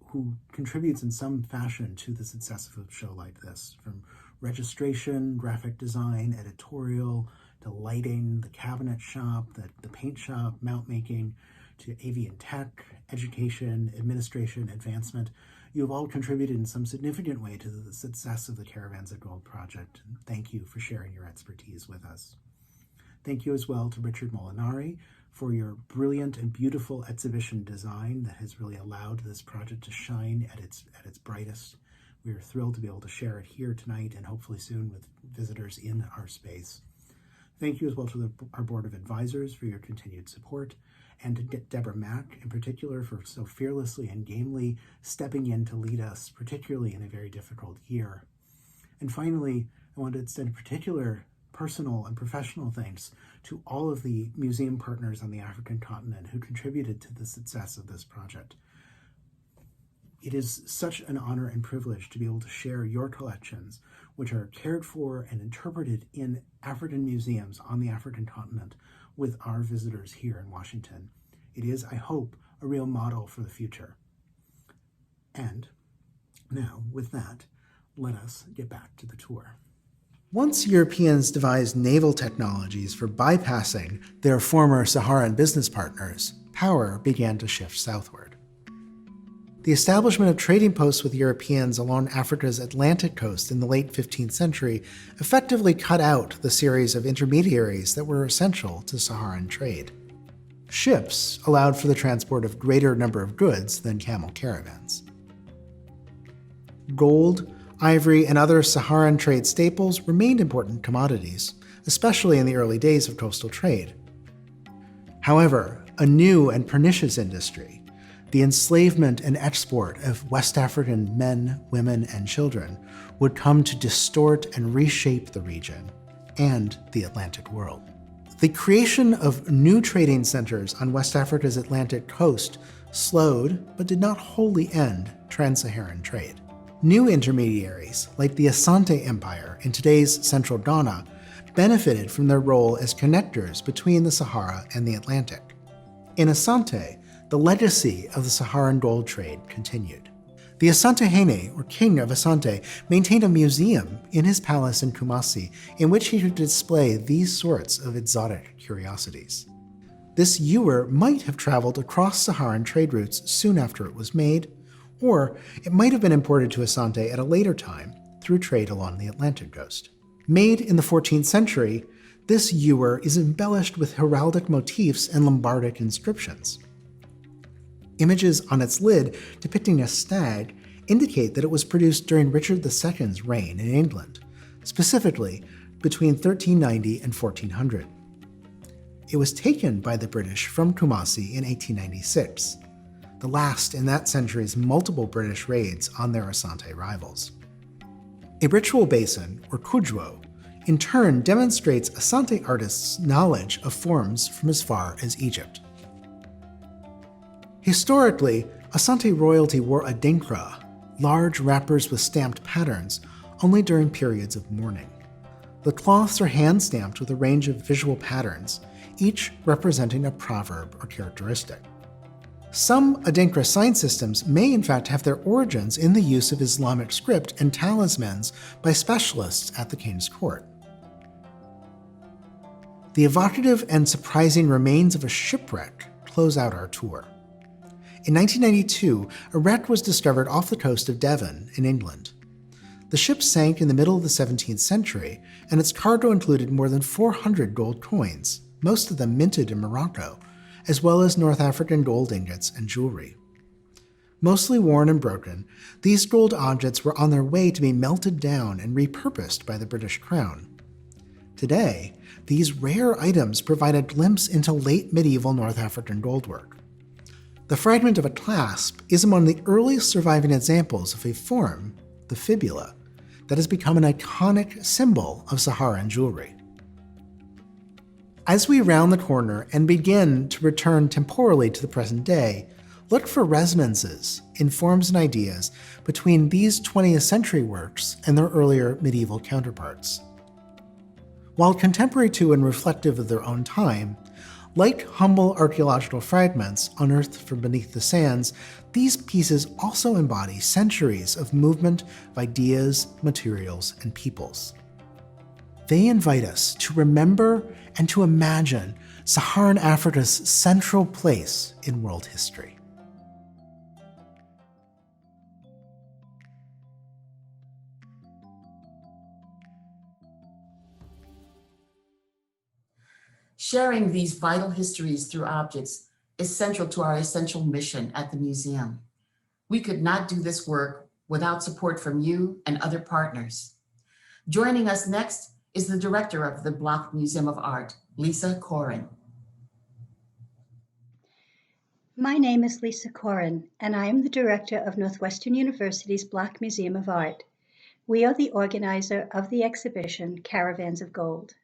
who contributes in some fashion to the success of a show like this, from registration, graphic design, editorial, to lighting, the cabinet shop, the paint shop, mount making, to AV and tech, education, administration, advancement. You have all contributed in some significant way to the success of the Caravans of Gold project. And thank you for sharing your expertise with us. Thank you as well to Richard Molinari for your brilliant and beautiful exhibition design that has really allowed this project to shine at its brightest. We are thrilled to be able to share it here tonight and hopefully soon with visitors in our space. Thank you as well to our Board of Advisors for your continued support, and to Deborah Mack in particular for so fearlessly and gamely stepping in to lead us, particularly in a very difficult year. And finally, I want to extend particular personal and professional thanks to all of the museum partners on the African continent who contributed to the success of this project. It is such an honor and privilege to be able to share your collections, which are cared for and interpreted in African museums on the African continent, with our visitors here in Washington. It is, I hope, a real model for the future. And now, with that, let us get back to the tour. Once Europeans devised naval technologies for bypassing their former Saharan business partners, power began to shift southward. The establishment of trading posts with Europeans along Africa's Atlantic coast in the late 15th century effectively cut out the series of intermediaries that were essential to Saharan trade. Ships allowed for the transport of greater number of goods than camel caravans. Gold, ivory, and other Saharan trade staples remained important commodities, especially in the early days of coastal trade. However, a new and pernicious industry, the enslavement and export of West African men, women, and children, would come to distort and reshape the region and the Atlantic world. The creation of new trading centers on West Africa's Atlantic coast slowed, but did not wholly end, trans-Saharan trade. New intermediaries, like the Asante Empire in today's central Ghana, benefited from their role as connectors between the Sahara and the Atlantic. In Asante, the legacy of the Saharan gold trade continued. The Asante Hene, or king of Asante, maintained a museum in his palace in Kumasi in which he could display these sorts of exotic curiosities. This ewer might have traveled across Saharan trade routes soon after it was made, or it might have been imported to Asante at a later time through trade along the Atlantic coast. Made in the 14th century, this ewer is embellished with heraldic motifs and Lombardic inscriptions. Images on its lid depicting a stag indicate that it was produced during Richard II's reign in England, specifically between 1390 and 1400. It was taken by the British from Kumasi in 1896, the last in that century's multiple British raids on their Asante rivals. A ritual basin, or kujwo, in turn demonstrates Asante artists' knowledge of forms from as far as Egypt. Historically, Asante royalty wore adinkra, large wrappers with stamped patterns, only during periods of mourning. The cloths are hand-stamped with a range of visual patterns, each representing a proverb or characteristic. Some adinkra sign systems may in fact have their origins in the use of Islamic script and talismans by specialists at the king's court. The evocative and surprising remains of a shipwreck close out our tour. In 1992, a wreck was discovered off the coast of Devon in England. The ship sank in the middle of the 17th century, and its cargo included more than 400 gold coins, most of them minted in Morocco, as well as North African gold ingots and jewelry. Mostly worn and broken, these gold objects were on their way to be melted down and repurposed by the British Crown. Today, these rare items provide a glimpse into late medieval North African goldwork. The fragment of a clasp is among the earliest surviving examples of a form, the fibula, that has become an iconic symbol of Saharan jewelry. As we round the corner and begin to return temporally to the present day, look for resonances in forms and ideas between these 20th century works and their earlier medieval counterparts. While contemporary to and reflective of their own time, like humble archaeological fragments unearthed from beneath the sands, these pieces also embody centuries of movement of ideas, materials, and peoples. They invite us to remember and to imagine Saharan Africa's central place in world history. Sharing these vital histories through objects is central to our essential mission at the museum. We could not do this work without support from you and other partners. Joining us next is the director of the Block Museum of Art, Lisa Corin. My name is Lisa Corin, and I am the director of Northwestern University's Block Museum of Art. We are the organizer of the exhibition Caravans of Gold.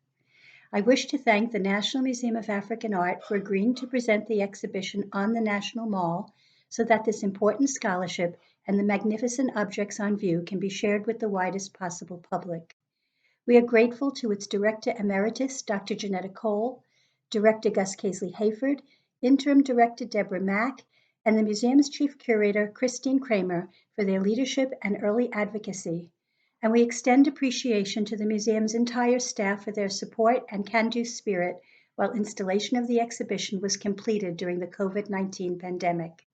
I wish to thank the National Museum of African Art for agreeing to present the exhibition on the National Mall so that this important scholarship and the magnificent objects on view can be shared with the widest possible public. We are grateful to its Director Emeritus, Dr. Janetta Cole, Director Gus Casely-Hayford, Interim Director Deborah Mack, and the museum's Chief Curator, Christine Kramer, for their leadership and early advocacy. And we extend appreciation to the museum's entire staff for their support and can-do spirit while installation of the exhibition was completed during the COVID-19 pandemic.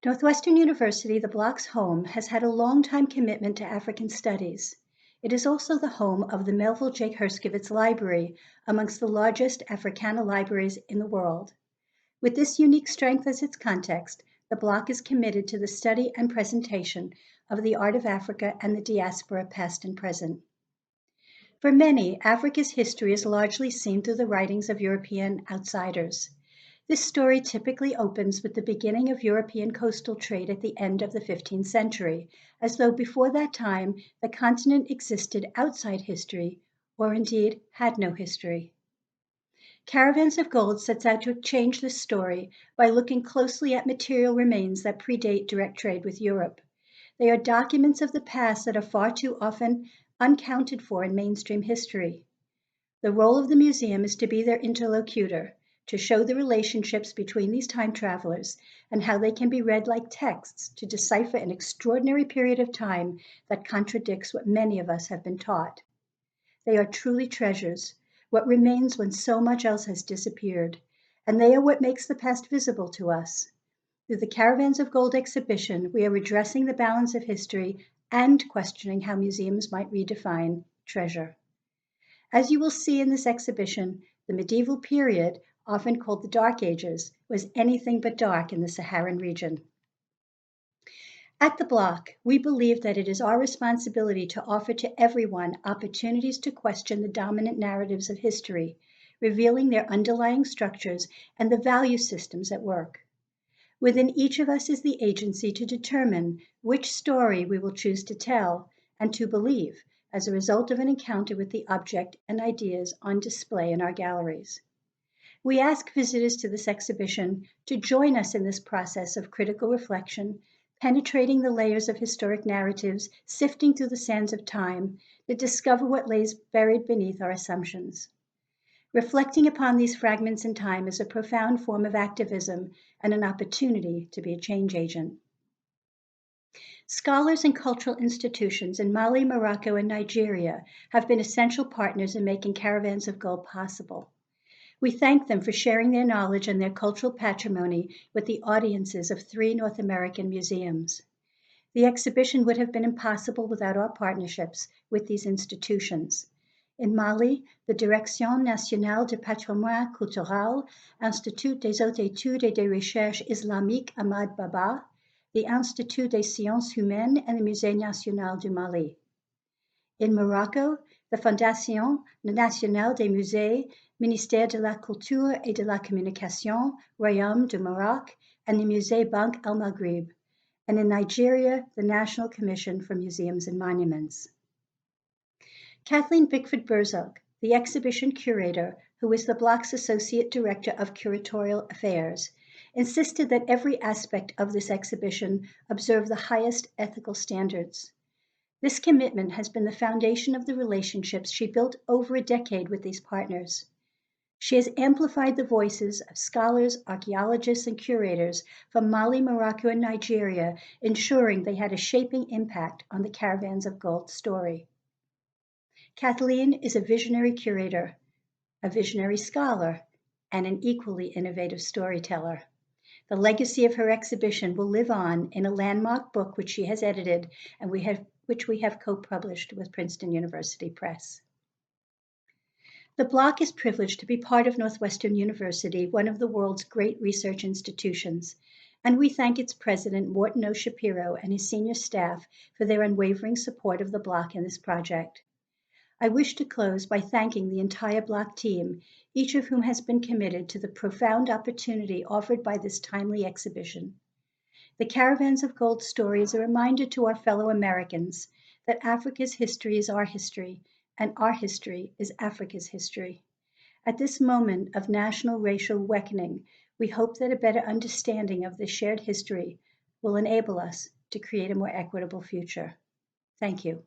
Northwestern University, the Block's home, has had a long-time commitment to African studies. It is also the home of the Melville J. Herskovits Library, amongst the largest Africana libraries in the world. With this unique strength as its context, the Block is committed to the study and presentation of the art of Africa and the diaspora, past and present. For many, Africa's history is largely seen through the writings of European outsiders. This story typically opens with the beginning of European coastal trade at the end of the 15th century, as though before that time the continent existed outside history, or indeed had no history. Caravans of Gold sets out to change this story by looking closely at material remains that predate direct trade with Europe. They are documents of the past that are far too often unaccounted for in mainstream history. The role of the museum is to be their interlocutor, to show the relationships between these time travelers and how they can be read like texts to decipher an extraordinary period of time that contradicts what many of us have been taught. They are truly treasures, what remains when so much else has disappeared, and they are what makes the past visible to us. Through the Caravans of Gold exhibition, we are redressing the balance of history and questioning how museums might redefine treasure. As you will see in this exhibition, the medieval period, often called the Dark Ages, was anything but dark in the Saharan region. At the Block, we believe that it is our responsibility to offer to everyone opportunities to question the dominant narratives of history, revealing their underlying structures and the value systems at work. Within each of us is the agency to determine which story we will choose to tell and to believe as a result of an encounter with the object and ideas on display in our galleries. We ask visitors to this exhibition to join us in this process of critical reflection, penetrating the layers of historic narratives, sifting through the sands of time to discover what lays buried beneath our assumptions. Reflecting upon these fragments in time is a profound form of activism and an opportunity to be a change agent. Scholars and cultural institutions in Mali, Morocco, and Nigeria have been essential partners in making Caravans of Gold possible. We thank them for sharing their knowledge and their cultural patrimony with the audiences of 3 North American museums. The exhibition would have been impossible without our partnerships with these institutions. In Mali, the Direction nationale du patrimoine culturel, Institut des hautes études et des recherches islamiques Ahmad Baba, the Institut des sciences humaines, and the Musée national du Mali. In Morocco, the Fondation nationale des musées, Ministère de la culture et de la communication, Royaume du Maroc, and the Musée Bank El Maghrib. And in Nigeria, the National Commission for Museums and Monuments. Kathleen Bickford-Burzog, the exhibition curator, who is the Block's Associate Director of Curatorial Affairs, insisted that every aspect of this exhibition observe the highest ethical standards. This commitment has been the foundation of the relationships she built over a decade with these partners. She has amplified the voices of scholars, archaeologists, and curators from Mali, Morocco, and Nigeria, ensuring they had a shaping impact on the Caravans of Gold story. Kathleen is a visionary curator, a visionary scholar, and an equally innovative storyteller. The legacy of her exhibition will live on in a landmark book which she has edited and which we have co-published with Princeton University Press. The Block is privileged to be part of Northwestern University, one of the world's great research institutions, and we thank its president, Morton O. Shapiro, and his senior staff for their unwavering support of the Block in this project. I wish to close by thanking the entire Block team, each of whom has been committed to the profound opportunity offered by this timely exhibition. The Caravans of Gold story is a reminder to our fellow Americans that Africa's history is our history, and our history is Africa's history. At this moment of national racial reckoning, we hope that a better understanding of this shared history will enable us to create a more equitable future. Thank you.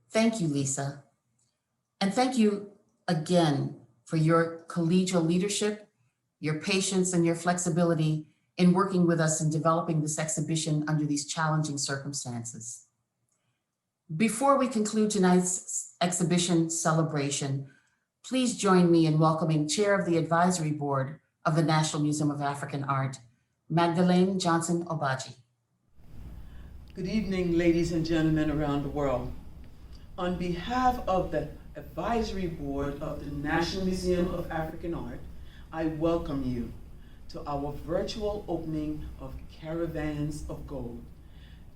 Thank you, Lisa. And thank you again for your collegial leadership, your patience, and your flexibility in working with us in developing this exhibition under these challenging circumstances. Before we conclude tonight's exhibition celebration, please join me in welcoming Chair of the Advisory Board of the National Museum of African Art, Magdalene Johnson Obaji. Good evening, ladies and gentlemen around the world. On behalf of the Advisory Board of the National Museum of African Art, I welcome you to our virtual opening of Caravans of Gold.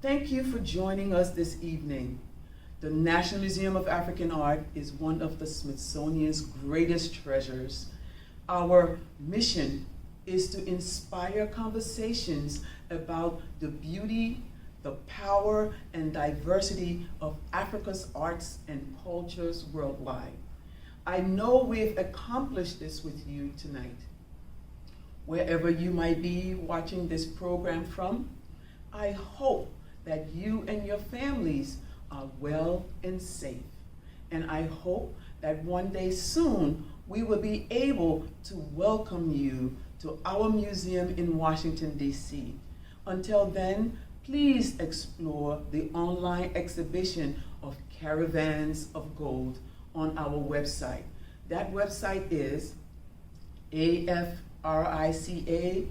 Thank you for joining us this evening. The National Museum of African Art is one of the Smithsonian's greatest treasures. Our mission is to inspire conversations about the beauty, the power, and diversity of Africa's arts and cultures worldwide. I know we've accomplished this with you tonight. Wherever you might be watching this program from, I hope that you and your families are well and safe. And I hope that one day soon we will be able to welcome you to our museum in Washington, D.C. Until then, please explore the online exhibition of Caravans of Gold on our website. That website is africa.si.edu.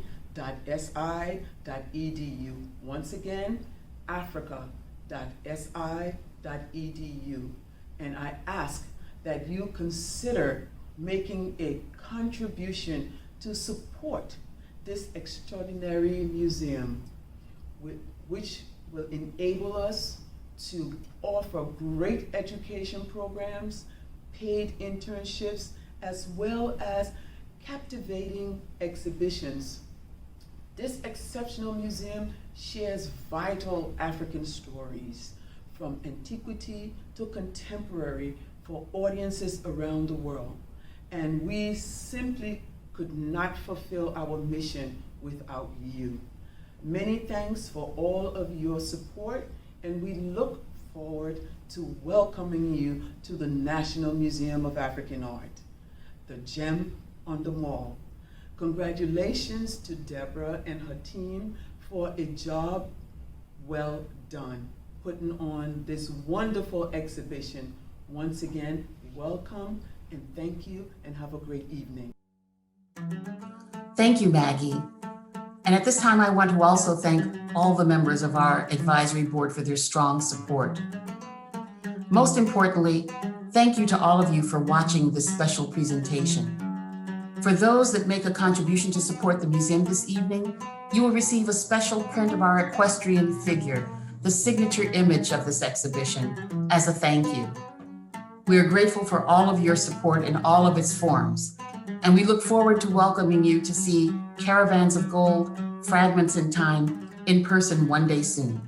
Once again, africa.si.edu. And I ask that you consider making a contribution to support this extraordinary museum, which will enable us to offer great education programs, paid internships, as well as captivating exhibitions. This exceptional museum shares vital African stories from antiquity to contemporary for audiences around the world. And we simply could not fulfill our mission without you. Many thanks for all of your support, and we look forward to welcoming you to the National Museum of African Art, the gem on the mall. Congratulations to Deborah and her team for a job well done, putting on this wonderful exhibition. Once again, welcome and thank you, and have a great evening. Thank you, Maggie. And at this time, I want to also thank all the members of our advisory board for their strong support. Most importantly, thank you to all of you for watching this special presentation. For those that make a contribution to support the museum this evening, you will receive a special print of our equestrian figure, the signature image of this exhibition, as a thank you. We are grateful for all of your support in all of its forms, and we look forward to welcoming you to see Caravans of Gold, Fragments in Time in person one day soon.